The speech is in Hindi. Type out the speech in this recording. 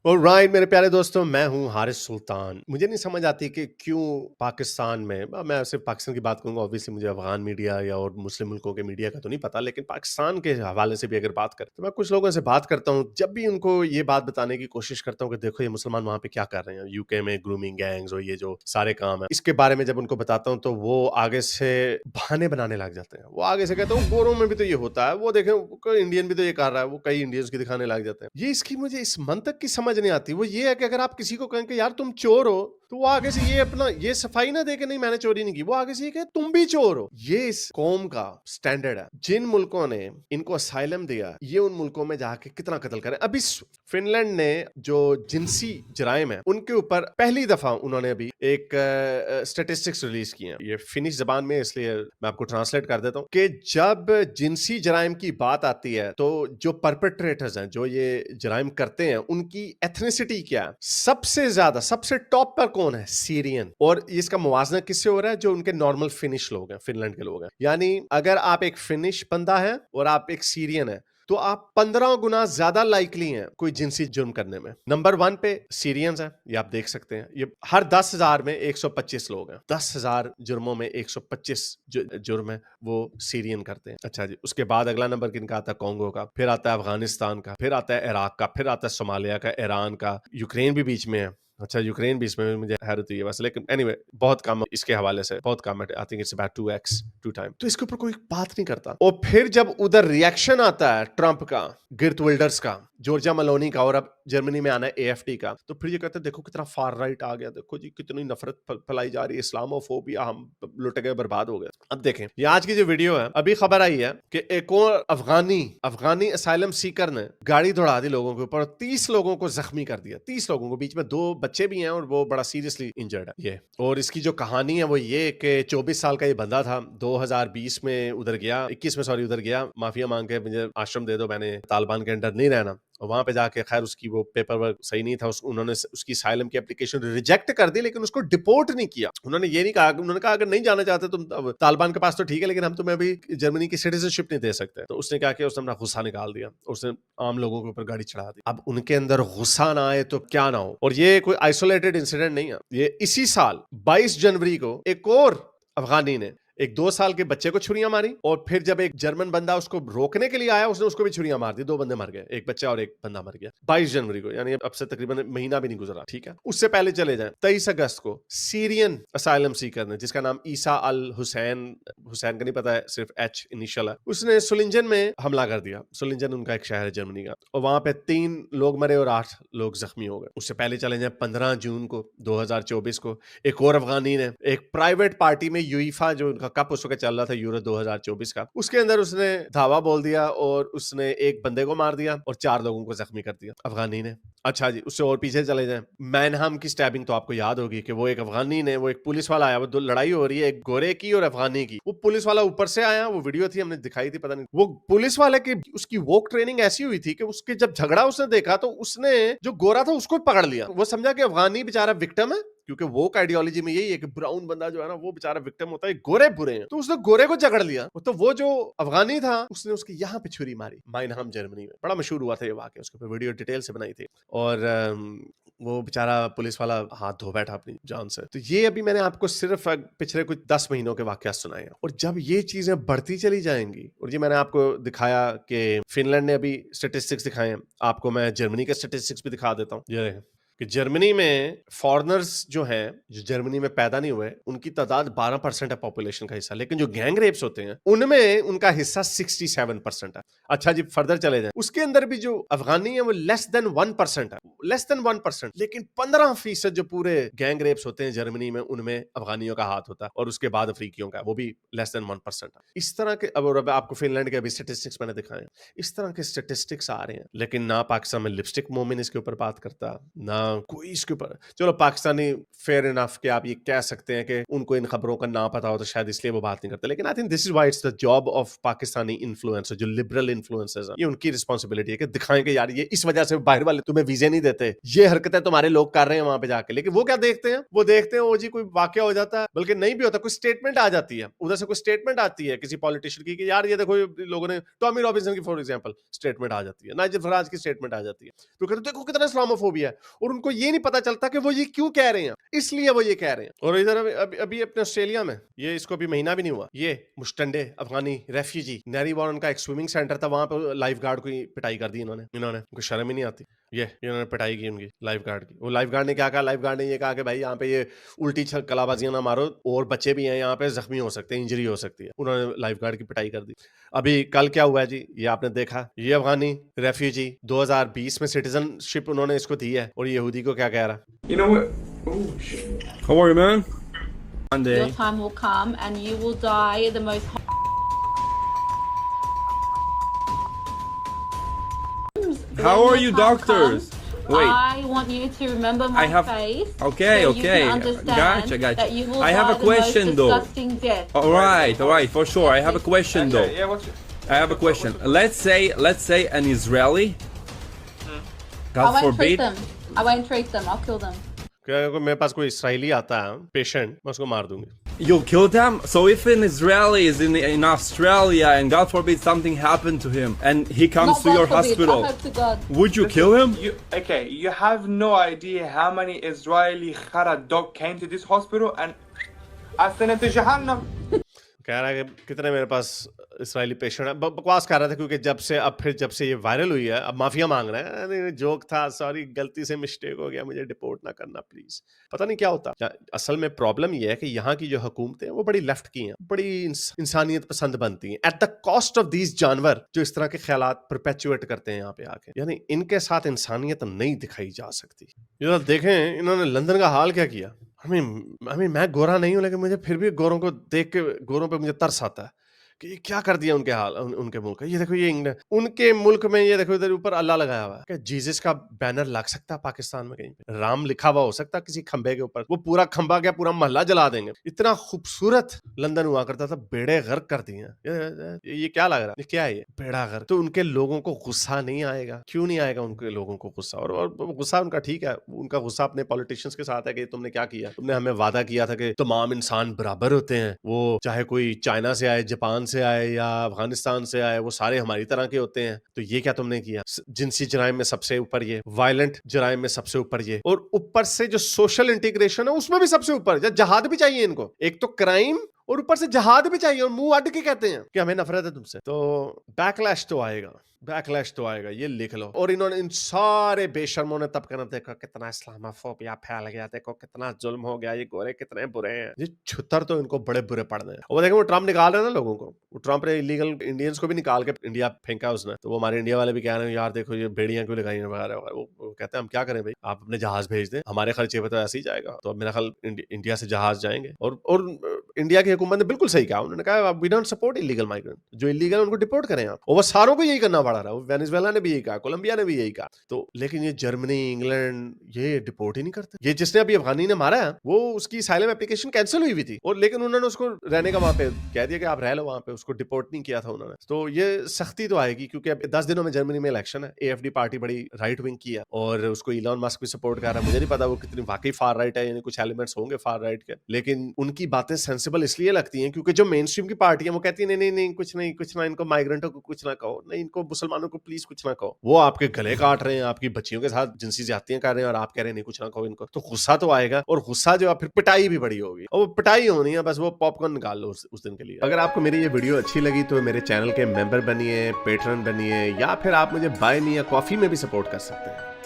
ऑलराइट मेरे प्यारे दोस्तों, मैं हूं हारिस सुल्तान। मुझे नहीं समझ आती कि क्यों पाकिस्तान में, मैं सिर्फ पाकिस्तान की बात करूंगा, ऑब्वियसली मुझे अफगान मीडिया या और मुस्लिम मुल्कों के मीडिया का तो नहीं पता, लेकिन पाकिस्तान के हवाले से भी अगर बात करें तो मैं कुछ लोगों से बात करता हूं, जब भी उनको ये बात बताने की कोशिश करता हूं कि देखो ये मुसलमान वहां पे क्या कर रहे हैं, यूके में ग्रूमिंग गैंग्स और ये जो सारे काम है, इसके बारे में जब उनको बताता हूं तो वो आगे से बहाने बनाने लग जाते हैं। वो आगे से कहते हैं गोरों में भी तो ये होता है, वो देखें कोई इंडियन भी तो ये कर रहा है, वो कई इंडियंस की दिखाने लग जाते हैं। ये इसकी मुझे इस मंतक की समझ नहीं आती। वो ये है कि अगर आप किसी को कहें कि यार तुम चोर हो, तो वो आगे से ये अपना ये सफाई ना दे के नहीं मैंने चोरी नहीं की, वो आगे से ये कहे तुम भी चोर हो। ये इस कौम का स्टैंडर्ड है। जिन मुल्कों ने इनको असाइलम दिया, ये उन मुल्कों में जाके कितना कत्ल करें। अभी फिनलैंड ने जो जिनसी जराइम है उनके ऊपर पहली दफा उन्होंने अभी एक स्टेटिस्टिक्स रिलीज किए हैं। ये फिनिश जबान में, इसलिए मैं आपको ट्रांसलेट कर देता हूं कि जब जिनसी जराइम की बात आती है तो जो परपेट्रेटर्स हैं, जो ये जराइम करते हैं, उनकी एथनिसिटी क्या है, सबसे ज्यादा सबसे टॉप पर कौन है? सीरियन। और इसका मुवाजना किससे हो रहा है? जो उनके नॉर्मल फिनिश लोग हैं, फिनलैंड के लोग हैं। यानी अगर आप एक फिनिश बंदा है और आप एक सीरियन है तो आप 15 गुना ज्यादा लाइकली हैं कोई जिनसी जुर्म करने में। नंबर 1 पे सीरियंस है, ये आप देख सकते हैं। ये हर 10,000 में 125 लोग हैं। 10,000 जुर्मों में 125 जुर्म है वो सीरियन करते हैं। अच्छा जी, उसके बाद अगला नंबर किनका आता है? कॉन्गो का, फिर आता है अफगानिस्तान का, फिर आता है इराक का, फिर आता है सोमालिया का, ईरान का, यूक्रेन भी बीच में है। अच्छा, यूक्रेन भी इसमें मुझे हैरत हुई है बस, लेकिन एनीवे बहुत कम इसके हवाले से, बहुत कम है। I think it's about 2x 2 time. तो इसके ऊपर कोई बात नहीं करता। और फिर जब उधर रिएक्शन आता है ट्रंप का, गिर्ट विल्डर्स का, जॉर्जिया मेलोनी का, और अब जर्मनी में आना है एएफडी का, तो फिर ये कहते हैं देखो कितना फार राइट आ गया, देखो जी कितनी नफरत फैलाई जा रही है, इस्लामोफोबिया, हम लुट गए, बर्बाद हो गए। अब देखें, ये आज की जो वीडियो है, अभी खबर आई है कि एक और अफगानी असाइलम सीकर ने गाड़ी दौड़ा दी लोगों के ऊपर, 30 लोगों को जख्मी कर दिया। 30 लोगों को, बीच में 2 बच्चे भी हैं और वो बड़ा सीरियसली इंजर्ड है ये। और इसकी जो कहानी है वो ये कि 24 साल का ये बंदा था, 2020 में उधर गया, 21 में सॉरी, उधर गया, माफिया मांग के मुझे आश्रम दे दो, मैंने तालिबान के अंडर नहीं रहना। और वहां पे जाके खैर उसकी वो पेपर वर्क सही नहीं था, उन्होंने उसकी साइलम की एप्लीकेशन रिजेक्ट कर दी, लेकिन उसको डिपोर्ट नहीं किया। उन्होंने ये नहीं कहा, उन्होंने कहा अगर नहीं जाना चाहते तुम तालिबान के पास तो ठीक है, लेकिन हम तुम्हें अभी जर्मनी की सिटीजनशिप नहीं दे सकते। तो उसने क्या किया, उसने अपना गुस्सा निकाल दिया, उसने आम लोगों के ऊपर गाड़ी चढ़ा दी। अब उनके अंदर गुस्सा ना आए तो क्या ना हो। और ये कोई आइसोलेटेड इंसिडेंट नहीं है, ये इसी साल 22 जनवरी को एक और अफगानी ने एक 2 साल के बच्चे को छुरियां मारी, और फिर जब एक जर्मन बंदा उसको रोकने के लिए आया, उसने उसको भी छुरियां मार दी। 2 बंदे मर गए, एक बच्चा और एक बंदा मर गया 22 जनवरी को, यानी अब से तकरीबन महीना भी नहीं गुजरा। ठीक है, उससे पहले चले जाएं, 23 अगस्त को सीरियन असाइलम सीकर ने, जिसका नाम ईसा अल हुसैन, हुसैन का नहीं पता है, सिर्फ एच इनिशियल है, उसने सुलिंजन में हमला कर दिया। सुलिंजन उनका एक शहर है जर्मनी का, और वहां पे 3 लोग मरे और 8 लोग जख्मी हो गए। उससे पहले चले जाए 15 जून को 2024 को, एक और अफगानी ने एक प्राइवेट पार्टी में, यूईफा जो उनका कप उस वक्त चल रहा था, यूरो 2024 का, उसके अंदर उसने धावा बोल दिया और उसने एक बंदे को मार दिया और 4 लोगों को जख्मी कर दिया, अफगानी ने। अच्छा जी, उससे और पीछे चले जाएं, मैनहम की स्टैबिंग तो आपको याद होगी कि वो एक अफगानी ने, वो एक पुलिस वाला आया, वो 2 लड़ाई हो रही है, एक गोरे की और अफगानी की। वो पुलिस वाला ऊपर से आया, वो वीडियो थी, हमने दिखाई थी, पता नहीं, वो पुलिस वाले की उसकी वॉक ट्रेनिंग ऐसी हुई थी कि उसके जब झगड़ा उसने देखा तो उसने जो गोरा था उसको पकड़ लिया। वो समझा कि अफगानी बेचारा विक्टिम है, क्योंकि वो आइडियोलॉजी में यही है कि ब्राउन बंदा जो है ना वो बेचारा विक्टिम होता है, गोरे बुरे हैं, तो उसने गोरे को जकड़ लिया। तो वो जो अफगानी था उसने उसके यहाँ पे छुरी मारी, माइनहम जर्मनी में। बड़ा मशहूर हुआ था ये वाकया, उसके ऊपर वीडियो डिटेल से बनाई थी, और वो बेचारा पुलिस वाला हाथ धो बैठा अपनी जान से। तो ये अभी मैंने आपको सिर्फ पिछले कुछ 10 महीनों के वाकया सुनाए हैं, और जब ये चीजें बढ़ती चली जाएंगी, और ये मैंने आपको दिखाया कि फिनलैंड ने अभी स्टेटिस्टिक्स दिखाए हैं, आपको मैं जर्मनी के स्टेटिस्टिक्स भी दिखा देता हूँ। ये कि जर्मनी में फॉरेनर्स जो हैं, जो जर्मनी में पैदा नहीं हुए, उनकी तादाद 12% है पॉपुलेशन का हिस्सा, लेकिन जो गैंग रेप्स होते हैं उनमें उनका हिस्सा 67% है। अच्छा जी, फर्दर चले जाएं, उसके अंदर भी जो अफगानी है वो लेस देन 1% है, लेस देन 1%, लेकिन 15% जो पूरे गैंग रेप्स होते हैं जर्मनी में, उनमें अफगानियों का हाथ होता है, और उसके बाद अफ्रीकियों का, वो भी लेस देन 1% है। इस तरह के, अब आपको फिनलैंड के अभी स्टेटिस्टिक्स मैंने दिखाए, इस तरह के स्टेटिस्टिक्स आ रहे हैं, लेकिन ना पाकिस्तान में लिपस्टिक मोमिन इसके ऊपर बात करता, ना कोई इसके ऊपर। चलो पाकिस्तानी फेयर इनफ कि आप ये कह सकते हैं कि उनको इन खबरों का ना पता हो तो शायद इसलिए वो बात नहीं करते, लेकिन I think this is why it's the job of Pakistani influencer, जो लिबरल इन्फ्लुएंसर्स हैं, ये उनकी रिस्पांसिबिलिटी है कि दिखाएं कि यार ये इस वजह से बाहर वाले तुम्हें वीजे नहीं देते देते, ये हरकतें तुम्हारे लोग कर रहे हैं वहां पे जाके। लेकिन वो क्या देखते हैं, वो देखते हैं वो जी कोई वाकया हो जाता है, बल्कि नहीं भी होता, कोई स्टेटमेंट आ जाती है उधर से, कोई स्टेटमेंट आती है किसी पॉलिटिशियन की कि यार ये देखो ये लोगों ने, टॉमी रॉबिन्सन की फॉर एग्जांपल स्टेटमेंट आ जाती है, नाइजर फराज की स्टेटमेंट आ जाती है, तो कहते देखो कितना इस्लामोफोबिया है, और उनको ये नहीं पता चलता कि वो ये क्यों कह रहे हैं, इसलिए वो ये कह रहे हैं। और इधर अभी अपने ऑस्ट्रेलिया में, ये इसको अभी महीना भी नहीं हुआ, ये मुस्टंडे अफगानी रेफ्यूजी नेरीबॉर्न का एक स्विमिंग सेंटर था, वहां पे लाइफ गार्ड को पिटाई कर दी इन्होंने उनको शर्म ही नहीं आती। ये इन्होंने पिटाई की उनकी लाइफ गार्ड की। वो लाइफ गार्ड ने क्या कहा, लाइफ गार्ड ने ये कहा कि भाई यहाँ पे ये उल्टी कलाबाजियां ना मारो, और बच्चे भी हैं यहाँ पे, जख्मी हो सकते हैं, इंजरी हो सकती है। उन्होंने लाइफ गार्ड की पिटाई कर दी। अभी कल क्या हुआ जी, ये आपने देखा, ये अफगानी रेफ्यूजी 2020 में सिटीजनशिप उन्होंने इसको दी है, और यहूदी को क्या कह रहा, You know what? Oh shit. How are you, man? One day. Your time will come and you will die the most How When are your you, time doctors? comes, Wait. I want you to remember my I have- face. Okay, so okay. You can understand Gotcha. That you will I have die a question, the though. most disgusting death. All right, for sure. I have a question, though. Yeah, what's your... I have a question. Let's say an Israeli. I God won't treat forbid. them. I won't treat them. I'll kill them. मेरे पास कोई इसराइली आता है पेशेंट, मैं उसको मार दूंगी। You'll kill them? So if an Israeli is in Australia and God forbid something happened to him and he comes Not to your God forbid, hospital, I hope to God. would you kill him? Okay, you have no idea how many Israeli Khara dog came to this hospital and I sent it to Jahannam. कह रहा है कि कितने मेरे पास इसराइली पेशेंट है, बकवास कर रहा था, क्योंकि जब से ये वायरल हुई है, अब माफिया मांग रहे हैं, अरे जोक था, सॉरी गलती से मिस्टेक हो गया, मुझे डिपोर्ट ना करना प्लीज। पता नहीं क्या होता। असल में प्रॉब्लम ये है कि यहाँ की जो हुकूमतें हैं वो बड़ी लेफ्ट की हैं, बड़ी इंसानियत पसंद बनती हैं, at the cost of these जानवर जो इस तरह के ख्यालात परपेचुएट करते हैं यहाँ पे आके, यानी इनके साथ इंसानियत नहीं दिखाई जा सकती। ये देखें इन्होंने लंदन का हाल क्या किया। मैं गोरा नहीं हूं, लेकिन मुझे फिर भी गोरों को देख के, गोरों पे मुझे तरस आता है कि ये क्या कर दिया उनके हाल, उनके मुल्क। ये देखो, ये इंग्लैंड, उनके मुल्क में ये देखो इधर ऊपर अल्लाह लगाया हुआ है, क्या जीसस का बैनर लग सकता है पाकिस्तान में कहीं पे? राम लिखा हुआ हो सकता है किसी खंबे के ऊपर? वो पूरा खंबा क्या पूरा मोहल्ला जला देंगे। इतना खूबसूरत लंदन हुआ करता था, बेड़े गर्क कर दिए। ये क्या लग रहा है, ये क्या है, ये बेड़ा गर्क? तो उनके लोगों को गुस्सा नहीं आएगा? क्यों नहीं आएगा उनके लोगों को गुस्सा? और गुस्सा उनका ठीक है, उनका गुस्सा अपने पॉलिटिशियंस के साथ है कि तुमने क्या किया, तुमने हमें वादा किया था कि तमाम इंसान बराबर होते हैं, वो चाहे कोई चाइना से आए, जापान से आए या अफगानिस्तान से आए, वो सारे हमारी तरह के होते हैं। तो ये क्या तुमने किया? जिनसी जराइम में सबसे ऊपर ये, वायलेंट जराइम में सबसे ऊपर ये, और ऊपर से जो सोशल इंटीग्रेशन है उसमें भी सबसे ऊपर। जहाद भी चाहिए इनको, एक तो क्राइम और ऊपर से जहाद भी चाहिए, और मुंह अड्ड के कहते हैं कि हमें नफरत है तुमसे। तो बैकलैश तो आएगा, बैकलैश तो आएगा, ये लिख लो। और इन्होंने, इन सारे बेशर्मों ने तब कहना, देखो कितना इस्लामोफोबिया फैल गया, देखो कितना जुल्म हो गया, ये गोरे कितने बुरे हैं। ये छुतर तो इनको बड़े बुरे पड़ने हैं। और देखो वो ट्रम्प निकाल रहे हैं ना लोगों को, वो ट्रम्प ने इलीगल इंडियंस को भी निकाल के इंडिया फेंका उसने। तो वो हमारे इंडिया वाले भी कह रहे हैं, यार देखो ये बेड़ियां क्यों लगाई हैं वगैरह। वो कहते हैं हम क्या करें भाई, आप अपने जहाज भेज दें, हमारे खर्चे पे तो ऐसे ही जाएगा। तो मेरा ख्याल इंडिया से जहाज जाएंगे। और इंडिया की हुकूमत ने बिल्कुल सही कहा, उन्होंने कहा we don't support illegal migrant, जो इलीगल उनको डिपोर्ट करें आप। और वो सारों को यही करना पड़ा रहा, वेनेजुएला ने भी यही कहा, कोलंबिया ने भी यही कहा। तो लेकिन ये जर्मनी, इंग्लैंड, ये डिपोर्ट ही नहीं करते। ये जिसने अभी अफगानी ने मारा है, वो उसकी असाइलम एप्लीकेशन कैंसिल हुई हुई थी, और लेकिन उन्होंने उसको रहने का वहां पे कह दिया कि आप रह लो वहां पे, उसको डिपोर्ट नहीं किया था उन्होंने। तो ये सख्ती तो आएगी, क्योंकि अब 10 दिनों में जर्मनी में इलेक्शन है। AFD पार्टी बड़ी राइट विंग की है, और उसको इलॉन मस्क भी सपोर्ट कर रहा है। मुझे नहीं पता वो कितनी वाकई फार राइट है, यानी कुछ एलिमेंट्स होंगे फार राइट के, लेकिन उनकी बातें सेंसिबल इसलिए लगती हैं क्योंकि जो मेन स्ट्रीम की पार्टी है वो कहती है नहीं कुछ ना, इनको माइग्रेंटों को कुछ ना कहो, नहीं इनको मुसलमानों को प्लीज कुछ ना कहो। वो आपके गले काट रहे हैं, आपकी बच्चियों के साथ जिनसी ज्यादतियां कर रहे हैं, और आप कह रहे हैं नहीं कुछ ना कहो इनको। तो गुस्सा तो आएगा, और गुस्सा जो है फिर पिटाई भी बड़ी होगी, और वो पिटाई होनी है, बस वो पॉपकॉर्न निकाल लो उस दिन के लिए। अगर आपको मेरी ये वीडियो अच्छी लगी तो मेरे चैनल के मेंबर बनिए, पेट्रन बनिए, या फिर आप मुझे बाय मी या कॉफी में भी सपोर्ट कर सकते हैं।